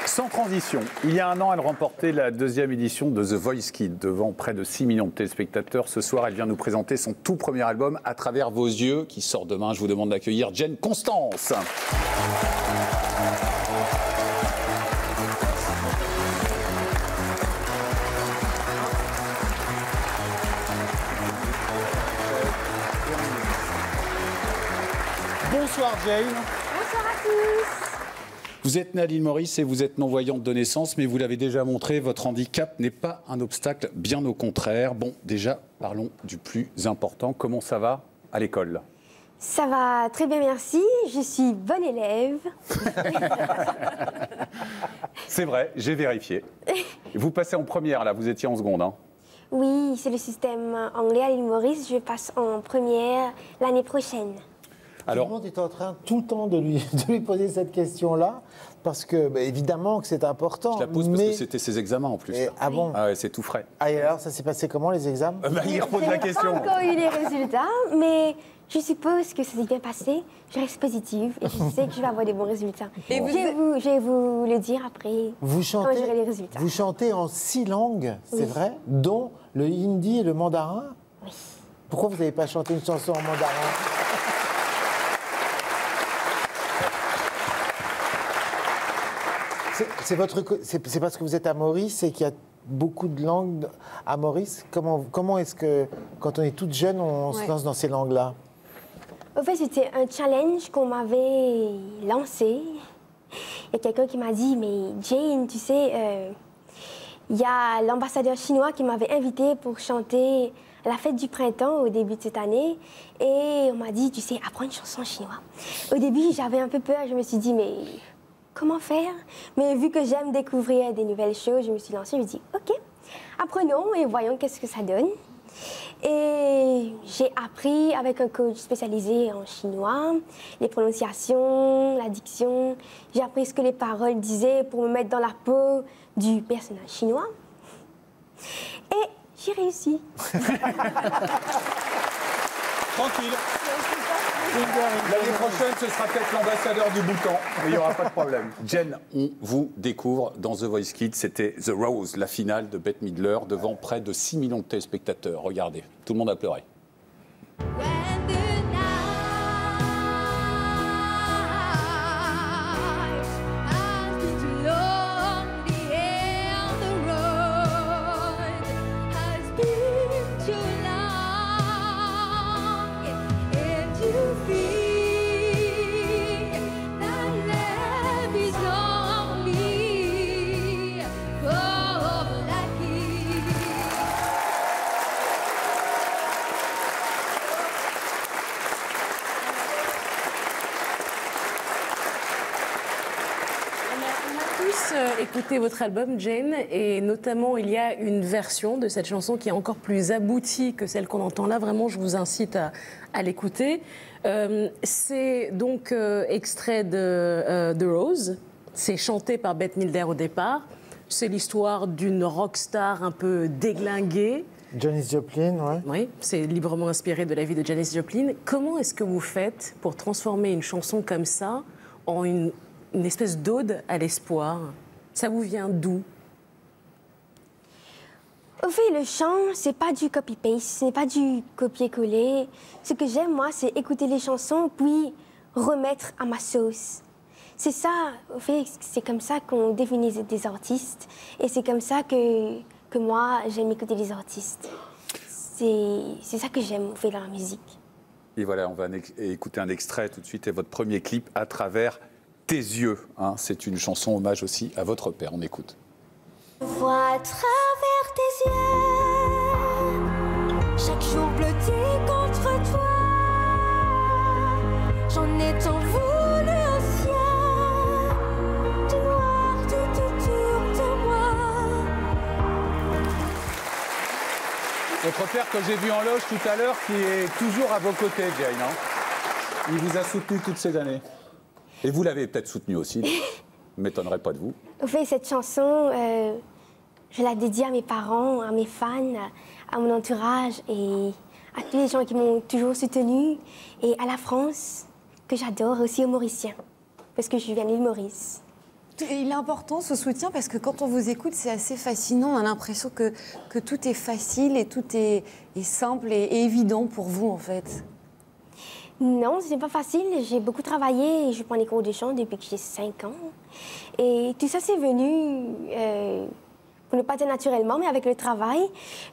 Sans transition, il y a un an, elle remportait la deuxième édition de The Voice Kids devant près de 6 millions de téléspectateurs. Ce soir, elle vient nous présenter son tout premier album, À travers vos yeux, qui sort demain. Je vous demande d'accueillir Jen Constance. Bonsoir Jane. Bonsoir à tous. Vous êtes née à l'île Maurice et vous êtes non-voyante de naissance, mais vous l'avez déjà montré, votre handicap n'est pas un obstacle, bien au contraire. Bon, déjà, parlons du plus important. Comment ça va à l'école ? Ça va très bien, merci. Je suis bonne élève. C'est vrai, j'ai vérifié. Vous passez en première, là, vous étiez en seconde, hein ? Oui, c'est le système anglais à l'île Maurice. Je passe en première l'année prochaine. Alors, tout le monde est en train tout le temps de lui poser cette question-là, parce que, bah, évidemment que c'est important. Je la pose parce que c'était ses examens en plus. Ah bon ? Ah ouais, c'est tout frais. Ah, et alors, ça s'est passé comment, les examens ? Il repose la question. Je n'ai pas encore eu les résultats, mais je suppose que ça s'est bien passé. Je reste positive et je sais que je vais avoir des bons résultats. Et je vais vous le dire après, quand j'aurai les résultats. Vous chantez en 6 langues, c'est vrai, dont le hindi et le mandarin ? Oui. Pourquoi vous n'avez pas chanté une chanson en mandarin ? C'est parce que vous êtes à Maurice et qu'il y a beaucoup de langues à Maurice. Comment est-ce que, quand on est toute jeune, on se lance dans ces langues-là ? En fait, c'était un challenge qu'on m'avait lancé. Il y a quelqu'un qui m'a dit, mais Jane, tu sais, il y a l'ambassadeur chinois qui m'avait invité pour chanter à la fête du printemps au début de cette année. Et on m'a dit, tu sais, apprends une chanson chinoise. Au début, j'avais un peu peur. Je me suis dit, mais comment faire? Mais vu que j'aime découvrir des nouvelles choses, je me suis lancée, je me suis dit, OK, apprenons et voyons qu'est-ce que ça donne. Et j'ai appris avec un coach spécialisé en chinois, les prononciations, la diction. J'ai appris ce que les paroles disaient pour me mettre dans la peau du personnage chinois. Et j'ai réussi. Tranquille. L'année prochaine, ce sera peut-être l'ambassadeur du Bhoutan, mais il n'y aura pas de problème. Jen, on vous découvre dans The Voice Kids. C'était The Rose, la finale de Bette Midler, devant près de 6 millions de téléspectateurs. Regardez, tout le monde a pleuré. Écoutez votre album, Jane, et notamment il y a une version de cette chanson qui est encore plus aboutie que celle qu'on entend là. Vraiment, je vous incite à l'écouter. C'est donc extrait de The Rose. C'est chanté par Bette Midler au départ. C'est l'histoire d'une rockstar un peu déglinguée. Janis Joplin, oui. Oui, c'est librement inspiré de la vie de Janis Joplin. Comment est-ce que vous faites pour transformer une chanson comme ça en une espèce d'ode à l'espoir? Ça vous vient d'où? Au fait, le chant, c'est pas du copy-paste, ce n'est pas du copier-coller. Ce que j'aime, moi, c'est écouter les chansons, puis remettre à ma sauce. C'est ça, au fait, c'est comme ça qu'on définit des artistes. Et c'est comme ça que moi, j'aime écouter les artistes. C'est ça que j'aime, au fait, dans la musique. Et voilà, on va écouter un extrait tout de suite et votre premier clip, À travers tes yeux. Hein, c'est une chanson hommage aussi à votre père. On écoute. Vois à travers tes yeux, chaque jour bleuté contre toi. J'en ai tant voulu au ciel, du noir tout autour de moi. Votre père que j'ai vu en loge tout à l'heure, qui est toujours à vos côtés, Jane. Hein. Il vous a soutenu toutes ces années. Et vous l'avez peut-être soutenu aussi, je ne m'étonnerais pas de vous. Au fait, cette chanson, je la dédie à mes parents, à mes fans, à mon entourage et à tous les gens qui m'ont toujours soutenue et à la France, que j'adore, aussi aux Mauriciens, parce que je viens de l'île Maurice. Il est important ce soutien parce que quand on vous écoute, c'est assez fascinant. On a l'impression que tout est facile et tout est simple et évident pour vous, en fait. Non, ce n'est pas facile. J'ai beaucoup travaillé et je prends des cours de chant depuis que j'ai 5 ans. Et tout ça, c'est venu, pour ne pas dire naturellement, mais avec le travail.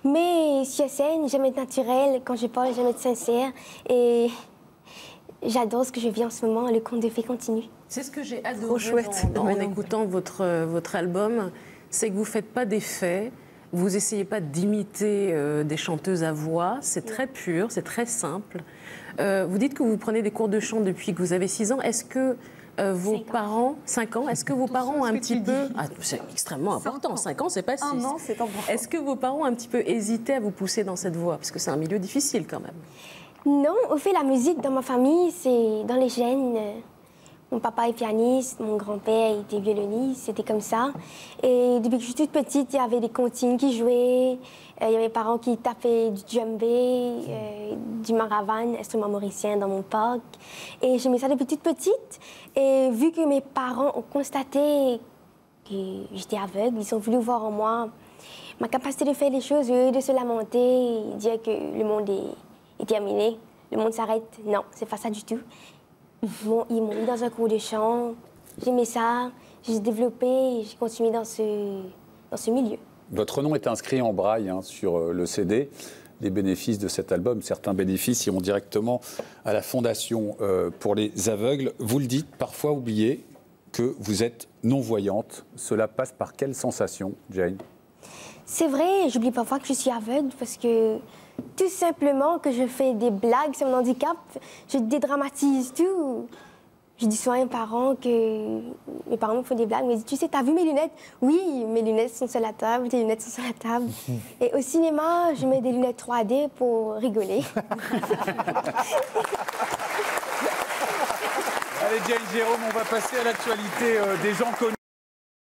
Mais sur scène, j'aime être naturelle. Quand je parle, j'aime être sincère. Et j'adore ce que je vis en ce moment. Le conte de fées continue. C'est ce que j'ai adoré en écoutant votre album, c'est que vous ne faites pas d'effets, vous n'essayez pas d'imiter des chanteuses à voix, c'est très pur, c'est très simple. Vous dites que vous prenez des cours de chant depuis que vous avez 6 ans. Est-ce que vos parents, 5 ans, est-ce que vos parents ont un petit peu... Ah, c'est extrêmement important, 5 ans, c'est pas 6. Un an, c'est important. Est-ce que vos parents ont un petit peu hésité à vous pousser dans cette voie? Parce que c'est un milieu difficile quand même. Non, au fait, la musique dans ma famille, c'est dans les gènes. Mon papa est pianiste, mon grand-père était violoniste, c'était comme ça. Et depuis que je suis toute petite, il y avait des comptines qui jouaient, il y avait mes parents qui tapaient du djembé, du maravan, instrument mauricien dans mon parc. Et j'aimais ça depuis toute petite. Et vu que mes parents ont constaté que j'étais aveugle, ils ont voulu voir en moi ma capacité de faire les choses, de se lamenter, et dire que le monde est terminé, le monde s'arrête. Non, c'est pas ça du tout. Ils m'ont mis dans un cours de chant, j'aimais ça, j'ai développé, j'ai continué dans ce milieu. Votre nom est inscrit en braille sur le CD. Les bénéfices de cet album, certains bénéfices iront directement à la Fondation pour les aveugles. Vous le dites, parfois oublié que vous êtes non-voyante. Cela passe par quelle sensation, Jane? C'est vrai, j'oublie parfois que je suis aveugle parce que tout simplement que je fais des blagues sur mon handicap, je dédramatise tout. Je dis souvent à mes parents que mes parents me font des blagues, ils me disent, tu sais, t'as vu mes lunettes? Oui, mes lunettes sont sur la table, tes lunettes sont sur la table. Et au cinéma, je mets des lunettes 3D pour rigoler. Allez, Jane Jérôme, on va passer à l'actualité des gens connus.